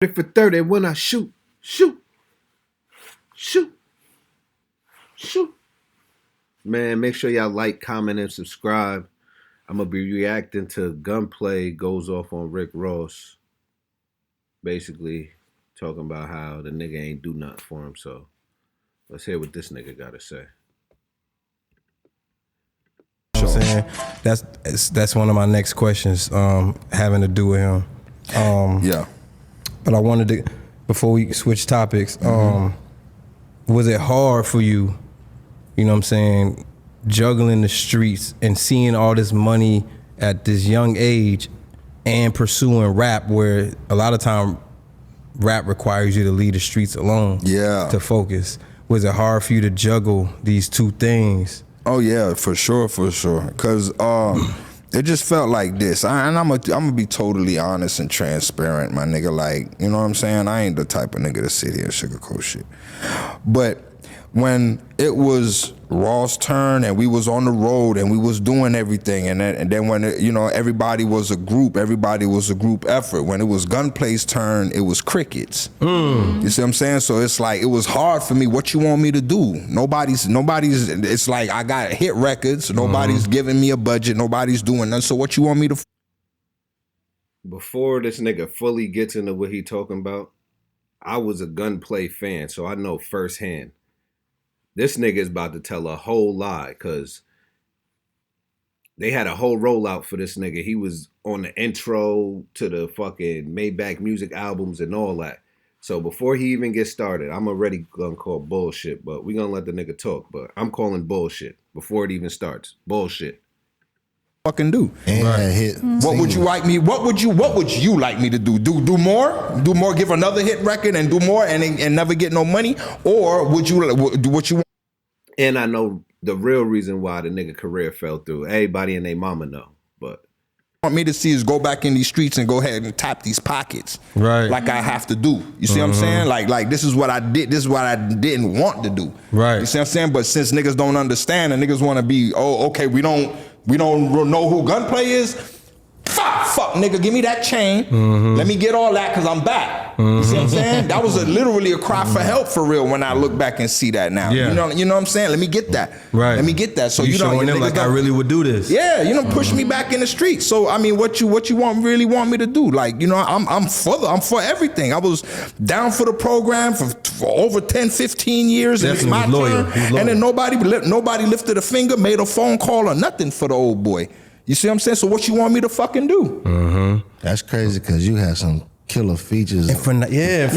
For 30 when I shoot, shoot, shoot, shoot. Man, make sure y'all like, comment, and subscribe. I'm going to be reacting to Gunplay goes off on Rick Ross. Basically talking about how the nigga ain't do nothing for him. So let's hear what this nigga got to say. You know what I'm saying? That's one of my next questions, having to do with him. Yeah. But I wanted to, before we switch topics, was it hard for you, you know what I'm saying, juggling the streets and seeing all this money at this young age and pursuing rap, where a lot of time rap requires you to leave the streets alone to focus? Was it hard for you to juggle these two things? Oh yeah, for sure. Cause it just felt like this. And I'm gonna be totally honest and transparent, my nigga. Like, you know what I'm saying? I ain't the type of nigga to sit here and sugarcoat shit. But when it was Ross' turn and we was on the road and we was doing everything, and then when everybody was a group effort. When it was Gunplay's turn, it was crickets. You see what I'm saying? So it's like, it was hard for me. What you want me to do? Nobody's. It's like I got hit records. Nobody's giving me a budget. Nobody's doing nothing. So what you want me to? Before this nigga fully gets into what he talking about, I was a Gunplay fan, so I know firsthand. This nigga is about to tell a whole lie, because they had a whole rollout for this nigga. He was on the intro to the fucking Maybach music albums and all that. So before he even gets started, I'm already gonna call bullshit, but we gonna let the nigga talk. But I'm calling bullshit before it even starts. Bullshit. Fucking do. Hit. What would you like me? What would you like me to do? Do more? Do more? Give another hit record and do more and never get no money? Or would you do what you want? And I know the real reason why the nigga career fell through. Everybody and their mama know, but want me to see is go back in these streets and go ahead and tap these pockets, right? Like I have to do. You see what I'm saying? Like this is what I did. This is what I didn't want to do. Right. You see what I'm saying? But since niggas don't understand and niggas want to be, oh, okay, we don't know who Gunplay is. Fuck, nigga, give me that chain. Let me get all that, because I'm back. You see what I'm saying? That was literally a cry for help for real when I look back and see that now. Yeah. You know what I'm saying? Let me get that. Right. Let me get that. So you showing them like I really would do this. Yeah, push me back in the street. So I mean, what you really want me to do? Like, I'm for everything. I was down for the program for over 10, 15 years. Definitely and it's my turn. Loyal. And then nobody lifted a finger, made a phone call or nothing for the old boy. You see what I'm saying? So what you want me to fucking do? That's crazy, because you had some killer features. And from the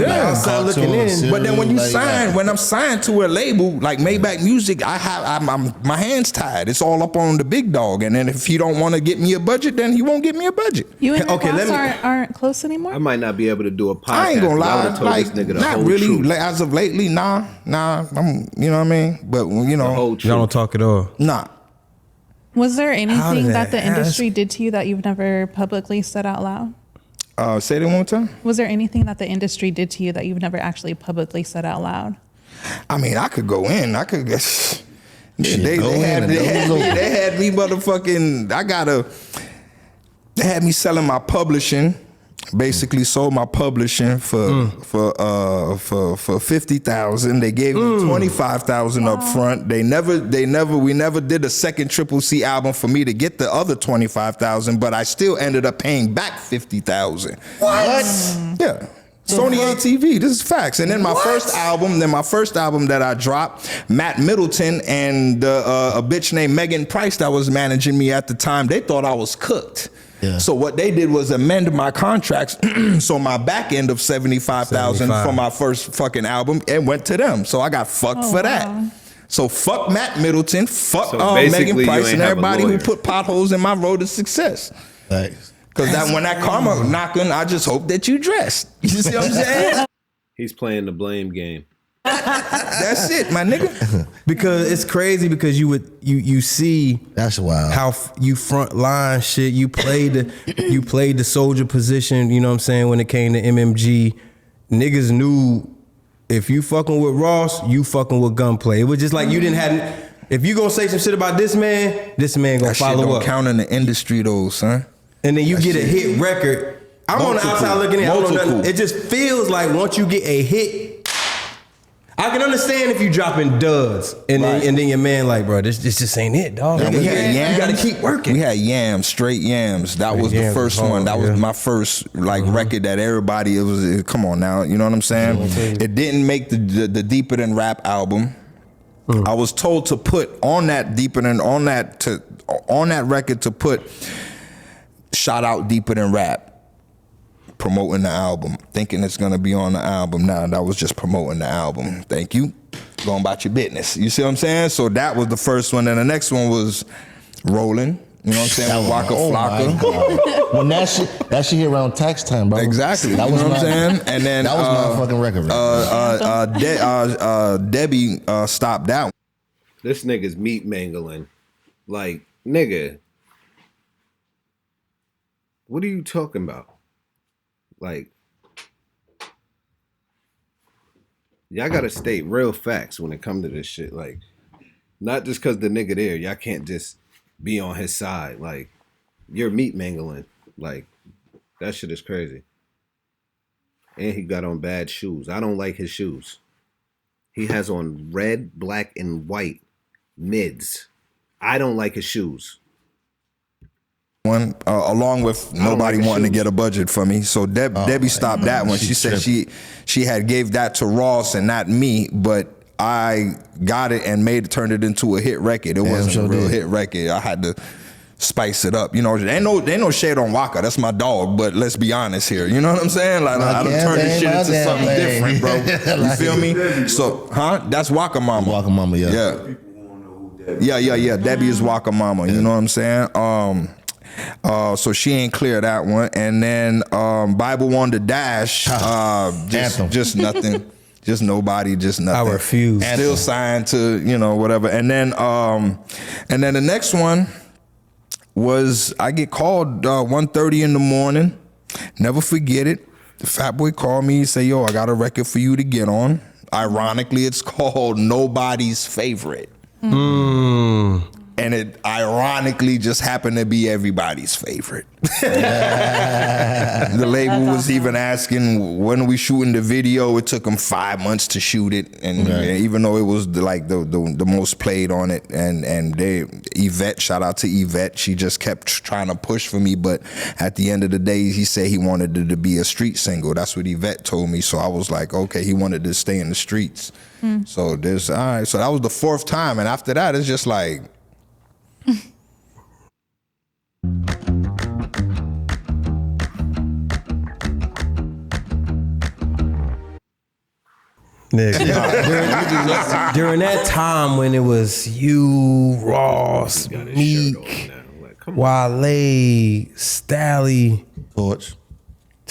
outside looking in. But then when I'm signed to a label like Maybach Music, I'm my hands tied. It's all up on the big dog. And then if he don't want to get me a budget, then he won't get me a budget. You and Ross aren't close anymore? I might not be able to do a podcast. I ain't gonna lie, like, this nigga the not whole really. truth. As of lately, nah. I'm, you know what I mean? But The whole Y'all truth. don't talk at all. nah. Was there anything that the happen? industry did to you that you've never publicly said out loud? Say that one more time. Was there anything that the industry did to you that you've never actually publicly said out loud? I mean, I could go in. I could guess. They had me motherfucking. They had me selling my publishing. Basically sold my publishing for $50,000. They gave me $25,000 up front. We never did a second Triple C album for me to get the other $25,000, but I still ended up paying back $50,000. What? Yeah. Sony ATV, this is facts. And then my first album that I dropped, Matt Middleton and a bitch named Megan Price that was managing me at the time, they thought I was cooked. Yeah. So what they did was amend my contracts. So my back end of $75,000 for my first fucking album, it went to them. So I got fucked for that. So fuck Matt Middleton, fuck Megan Price, and everybody who put potholes in my road to success. Thanks. Because when that karma knocking, I just hope that you dressed. You see what I'm saying? He's playing the blame game. That's it, my nigga. Because it's crazy, because you see That's wild. how you front line shit. You played the soldier position, you know what I'm saying, when it came to MMG. Niggas knew if you fucking with Ross, you fucking with Gunplay. It was just like you didn't have, if you gonna say some shit about this man gonna That shit follow don't up. count in the industry though, son. And then you get a hit record. I'm on the outside looking in. I don't know nothing. It just feels like once you get a hit, I can understand if you dropping duds and then your man like, bro, this just ain't it, dog. Yeah, we had yams. You gotta keep working. We had yams, straight yams. That was the first one. That was my first record that everybody. It was come on now, you know what I'm saying? It didn't make the Deeper Than Rap album. I was told to put on that record to put shout out Deeper Than Rap. Promoting the album, thinking it's gonna be on the album. Nah, that was just promoting the album. Thank you. Going about your business. You see what I'm saying? So that was the first one. And the next one was Rolling. You know what I'm saying? Waka Flocka. When that shit hit around tax time, bro. Exactly. That you was know what I'm saying? And then that was my fucking record. Debbie stopped that one. This nigga's meat mangling. Like, nigga, what are you talking about? Like, y'all gotta state real facts when it comes to this shit. Like, not just cause the nigga there, y'all can't just be on his side. Like, you're meat mangling. Like, that shit is crazy. And he got on bad shoes. I don't like his shoes. He has on red, black, and white mids. I don't like his shoes. One along with nobody wanting to get a budget for me, so Debbie stopped that one. She said she had gave that to Ross and not me, but I got it and turned it into a hit record. It wasn't a real hit record. I had to spice it up. You know, ain't no shade on Waka. That's my dog. But let's be honest here. You know what I'm saying? Like I done turned this shit into something different, bro. You feel me? So, that's Waka Mama. Waka Mama, yeah. Yeah. Debbie is Waka Mama. You know what I'm saying? So she ain't clear that one. And then Bible on the Dash, just nothing. Just nobody, just nothing. I refuse. Still signed to, whatever. And then the next one was I get called 1:30 in the morning. Never forget it. The fat boy called me, he said, yo, I got a record for you to get on. Ironically, it's called Nobody's Favorite. And it ironically just happened to be everybody's favorite. The label was even asking, when are we shooting the video? It took them 5 months to shoot it. And even though it was the most played on it, and Yvette, shout out to Yvette, she just kept trying to push for me. But at the end of the day, he said he wanted it to be a street single. That's what Yvette told me. So I was like, okay, he wanted to stay in the streets. So all right. So that was the fourth time. And after that, it's just like, during that time when it was you, Ross, Meek, Wale, Stally,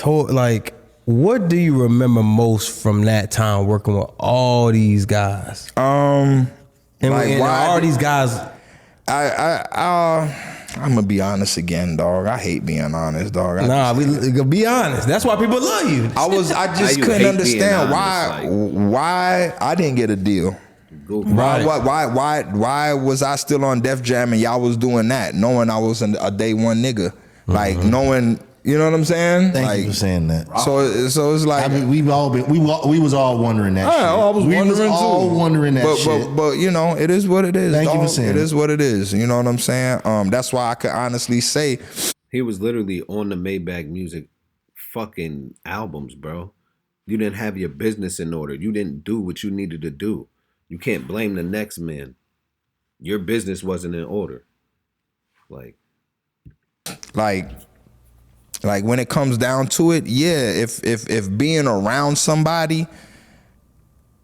like, what do you remember most from that time working with all these guys? And all these guys. I'm gonna be honest again, dog. I hate being honest, dog. We be honest. That's why people love you. I just couldn't understand why I didn't get a deal. Why was I still on Def Jam and y'all was doing that, knowing I was a day one nigga, like knowing. You know what I'm saying? Thank you for saying that. So it's like, I mean, we was all wondering that. Shit. I was wondering that shit. But it is what it is. Thank dog. You for saying it is what it is. You know what I'm saying? That's why I could honestly say he was literally on the Maybach Music fucking albums, bro. You didn't have your business in order. You didn't do what you needed to do. You can't blame the next man. Your business wasn't in order. Like when it comes down to it, yeah, if being around somebody,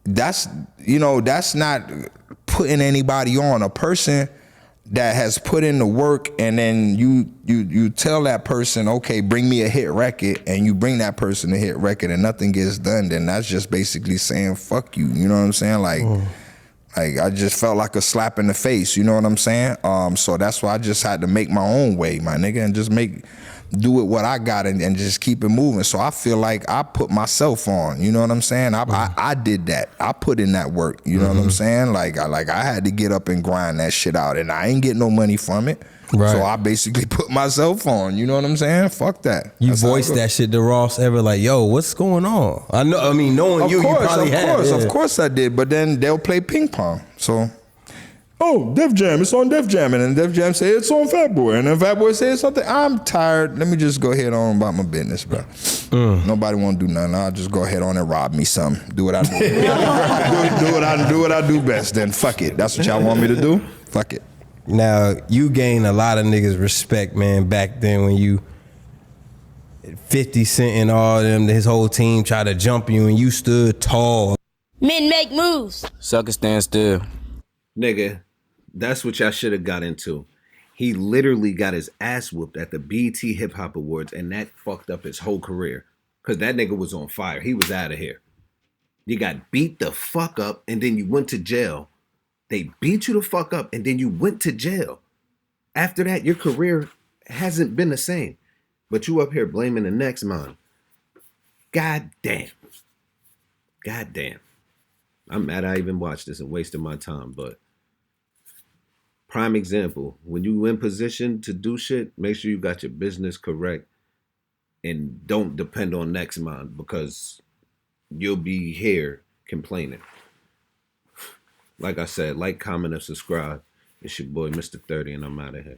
that's not putting anybody on. A person that has put in the work, and then you tell that person, okay, bring me a hit record, and you bring that person a hit record and nothing gets done, then that's just basically saying fuck you. You know what I'm saying? Like I just felt like a slap in the face. You know what I'm saying? So that's why I just had to make my own way, my nigga, and just make do it what I got and just keep it moving. So I feel like I put myself on, you know what I'm saying? I did that. I put in that work, you know what I'm saying? Like I had to get up and grind that shit out, and I ain't get no money from it. Right. So I basically put myself on, you know what I'm saying? Fuck that. You That's how voiced it go. that shit to Ross ever, like, yo, what's going on? I mean, knowing you probably have. Of course I did. But then they'll play ping pong. So, oh, Def Jam, it's on Def Jam. And then Def Jam say it's on Fat Boy. And then Fat Boy say something. I'm tired. Let me just go ahead on about my business, bro. Nobody want to do nothing. I'll just go ahead on and rob me some. Do what I do. do what I do best. Then fuck it. That's what y'all want me to do? Fuck it. Now, you gained a lot of niggas respect, man, back then when you 50 Cent and all them, his whole team tried to jump you and you stood tall. Men make moves. Sucker stand still. Nigga, that's what y'all should have got into. He literally got his ass whooped at the BET Hip Hop Awards, and that fucked up his whole career. Because that nigga was on fire. He was out of here. You got beat the fuck up, and then you went to jail. They beat you the fuck up, and then you went to jail. After that, your career hasn't been the same. But you up here blaming the next man. God damn. God damn. I'm mad I even watched this and wasted my time, but prime example, when you in position to do shit, make sure you got your business correct and don't depend on next man, because you'll be here complaining. Like I said, like, comment, and subscribe. It's your boy, Mr. 30, and I'm out of here.